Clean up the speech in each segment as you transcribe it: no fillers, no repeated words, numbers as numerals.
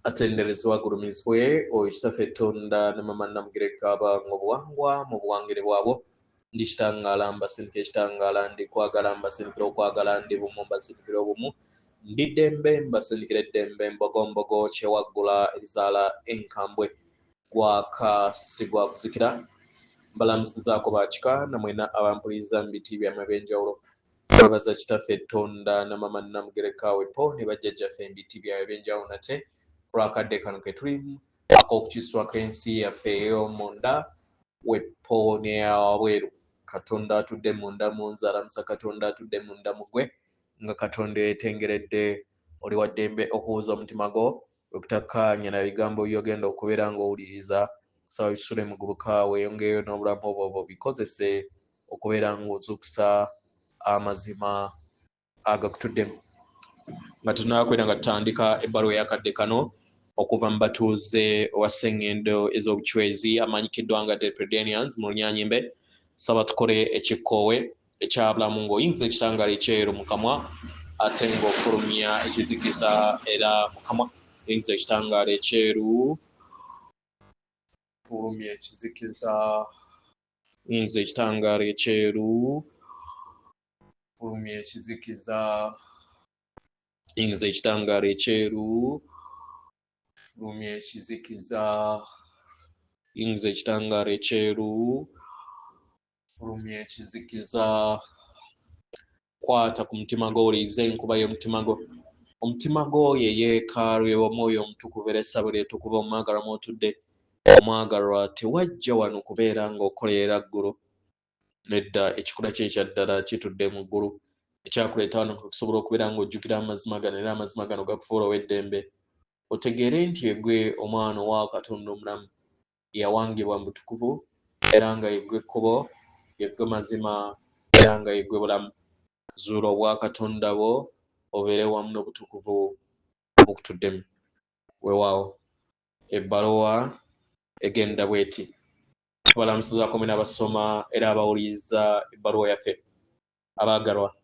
atenderezebwa gulumizibwe Oweekitiibwa Tonda ne Mama Namugereka abango obuwangwa mu buwangire bwabwo ndi kitangaala mbasindikira ekitangaala ndi kwagala mbasindikira okwagala ndi bumu mbasindikira obumu ndi ddembe mbasindikira eddembe mbogombogo kyewaggula erizaala enkambwe gwakasibwa kuzikira mbalamusizaako bakika namwena abampuliriza mu biti byammwe ebyenjawulo twebaza Kitaffe Tonda ne Mama Namugereka wepo ne bajjajjaffe mu biti byabwe ebyenjawulo nate kulwakadde kano ke tulimu ak'okukiswako ensi yaffe ey'omunda wepo n'eyawabweru. Katonda atudde munda mu nze, alamusa Katonda atudde munda mu ggwe, nga Katonda yeetengeredde oli wa ddembe okuwuza omutima gwo okutakkaanya na bigambo by'ogenda okubeera ng'owuliriza. Kusaba bisule mugubuka weeyongereyo n'obulamu obwo bikozese okubeera ng'ozuukusa amazima agakutuddemu. Nga tunaakwera nga tutandika ebbaluwa ey'akadde kano okuva mu batuuze wa sseŋŋendo ez'obucwezi amanyikiddwa nga Depredians mu Lunyanyimbe. Saba tukole ekikkoowe ekyabulamu ng'oyinza ekitangaala ekyeru mu kamwa ate ng'ofulumya ekizikiza era mu kamwa. Oyinza ekitangaala ekyeru fulumya ekizikiza, oyinza ekitangaala ekyeru fulumya ekizikiza, oyinza ekitangaala ekyeru fulumya ekizikiza, oyinza ekitangaala ekyeru fulumya ekizikiza. Kwata ku mutima gwo owulirize enkuba y'omutima gwo. Omutima gwo ye yeekaalu y'Omwoyo Omutukuvu era essabo ly'etukuva omwagalwa mw'otudde. Omwagalwa tewajja wano kubeera ng'okolerera ggulu. Nedda ekikula kye ekya ddala kitudde mu ggulu. Ekyakuleeta wano okusobola okubeera ng'ojjukira amazima gano era amazima gano gakufuula ow'eddembe. Otegeere nti yegwe omwana owa Katonda omulamu yawangibwa mu butukuvu era nga yegwe ekkubo, yegwe mazima era nga yegwe bulamu. Zuula obwa Katonda bwo obeere wamu n'obutukuvu bukutuddemu. Weewaawo ebbaluwa egenda bw'eti. Tubalamusizaako mwena abasoma era abawuliriza ebbaluwa yaffe. Abaagalwa,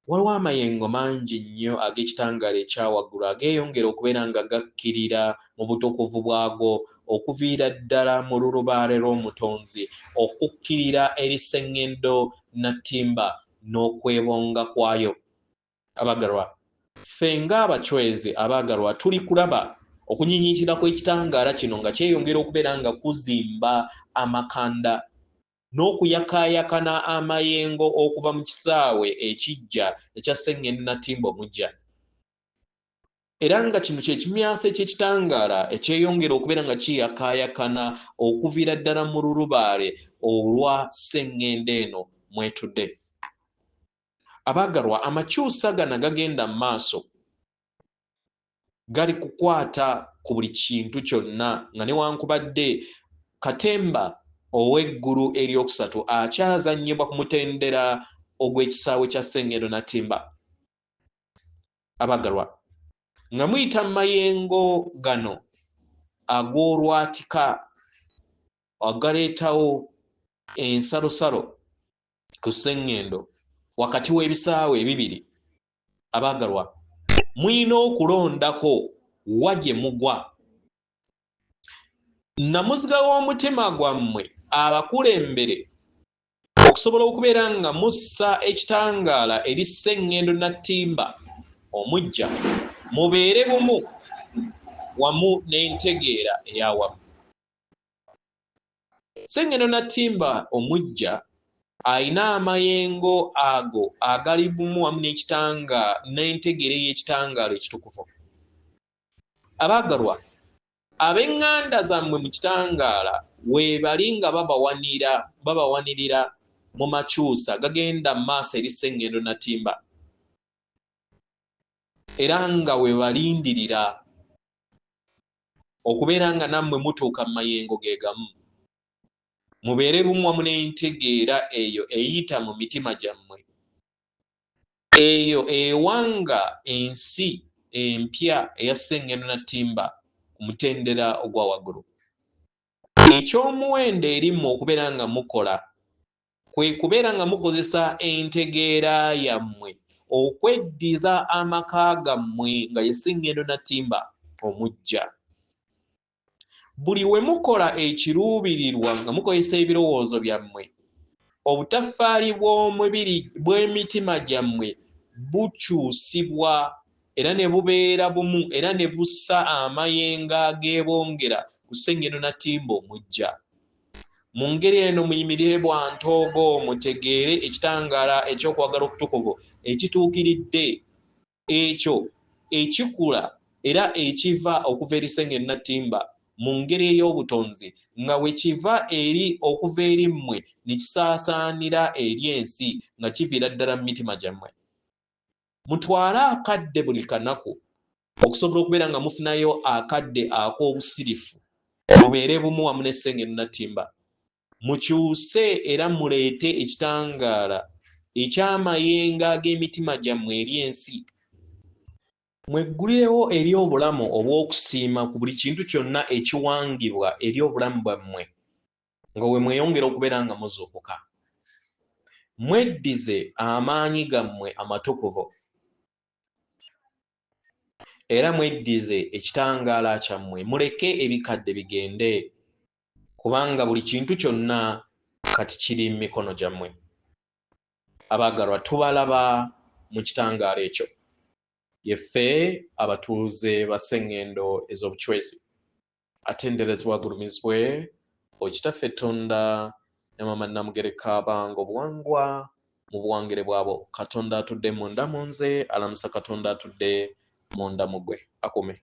waliwo amayengo mangi nnyo ag'ekitangaala ekyawaggulu ageeyongera okubeera nga gakkirira mu butukuvu bwago okuviira ddala mu lulubaale lw'omutonzi okukkirira eri sseŋŋendo nattimba n'okwebonga kwayo. Abaagalwa, ffe ng'abachwezi abaagalwa tuli kulaba okunyinyiikira kw'ekitangaala kino nga kyeyongera okubeera nga kuzimba amakanda n'okuyakaayakana amayengo okuva mu kisaawe ekiggya ekya sseŋŋendo nattimba omujja. Era nga kino kye kimyasa eky'ekitangaala ekyeyongera okubeera nga kiyakaayakana okuviira ddala mu lulubaale olwa sseŋŋendo eno mwetudde. Abaagalwa, amakyusa gano gagenda mu maaso gali kukwata ku buli kintu kyonna nga newankubadde katemba ow'eggulu eryokusatu akyazannyibwa ku mutendera ogw'ekisaawe kya sseŋŋendo nattimba. Abaagalwa, nga muyita mu mayengo gano ag'olwatika agaleetawo ensalosalo ku sseŋŋendo wakati w'ebisaawe ebibiri. Abaagalwa, muyina okulondako wa gye mugwa. Namuziga w'omutima gwammwe abakulembere okusobola okubeera nga mussa ekitangaala eri sseŋŋendo nattimba omujja, mubeere bumu wamu n'entegeera eyawamu. Sseŋŋendo nattimba omujja ayina amayengo ago agali bumu wamu n'entegeera y'ekitangaala ekitukuvu. Abaagalwa, ab'eŋŋanda zammwe mu kitangaala weebali nga babawanirira mu makyusa gagenda mu maaso eri sseŋŋendo nattimba era nga weebalindirira okubeera nga nammwe mutuuka mu mayengo ge gamu. Mubeere bumu wamu n'entegeera eyo eyita mu mitima gyammwe, eyo ewanga ensi empya eya sseŋŋendo nattimba ku mutendera ogwa waggulu. Eky'omuwendo eri mmwe okubeera nga mukola kwe kubeera nga mukozesa entegeera yammwe okweddiza amaka gammwe nga ye sseŋŋendo nattimba omujja. buli we mukola ekiruubirirwa nga mukozesa ebirowoozo byammwe obutaffaali bw'emitima gyammwe bukyusibwa era ne bubeera bumu era ne bussa amayengo ageebongera ku Ssengeno Natimba omujja. Mu ngeri eno muyimirire bwantoogo mutegeere ekitangaala eky'okwagala okutukuvu ekituukiridde ekyo ekikula era ekiva okuva eri Ssengeno Natimba mu ngeri ey'obutonzi nga bwe kiva eri okuva eri mmwe ne kisaasaanira eri ensi nga kiviira ddala mu mitima gyammwe. Mutwale akadde buli kanaku okusobola okubeera nga mufunayo akadde ak'obusirifu mubeere bumu wamu ne Ssengeno Natimba. Mukyuse era muleete ekitangaala eky'amayengo ag'emitima gyammwe eri ensi. Mweggulirewo eri obulamu obw'okusiima ku buli kintu kyonna ekiwangibwa eri obulamu bwammwe nga we mweyongera okubeera nga muzuukuka. Mweddize amaanyi gammwe amatukuvu era mweddize ekitangaala kyammwe, muleke ebikadde bigende kubanga buli kintu kyonna kati kiri mu mikono gyammwe. Abaagalwa, tubalaba mu kitangaala ekyo. Yeffe abatuuze ba Ssengendo ez'obuchwezi atenderezebwa agulumizibwe Okitaffe Tonda ne Maama Namugereka banga obuwangwa mu buwangire bwabo. Katonda atudde munda mu nze, alamusa Katonda atudde munda mu ggwe. Akume.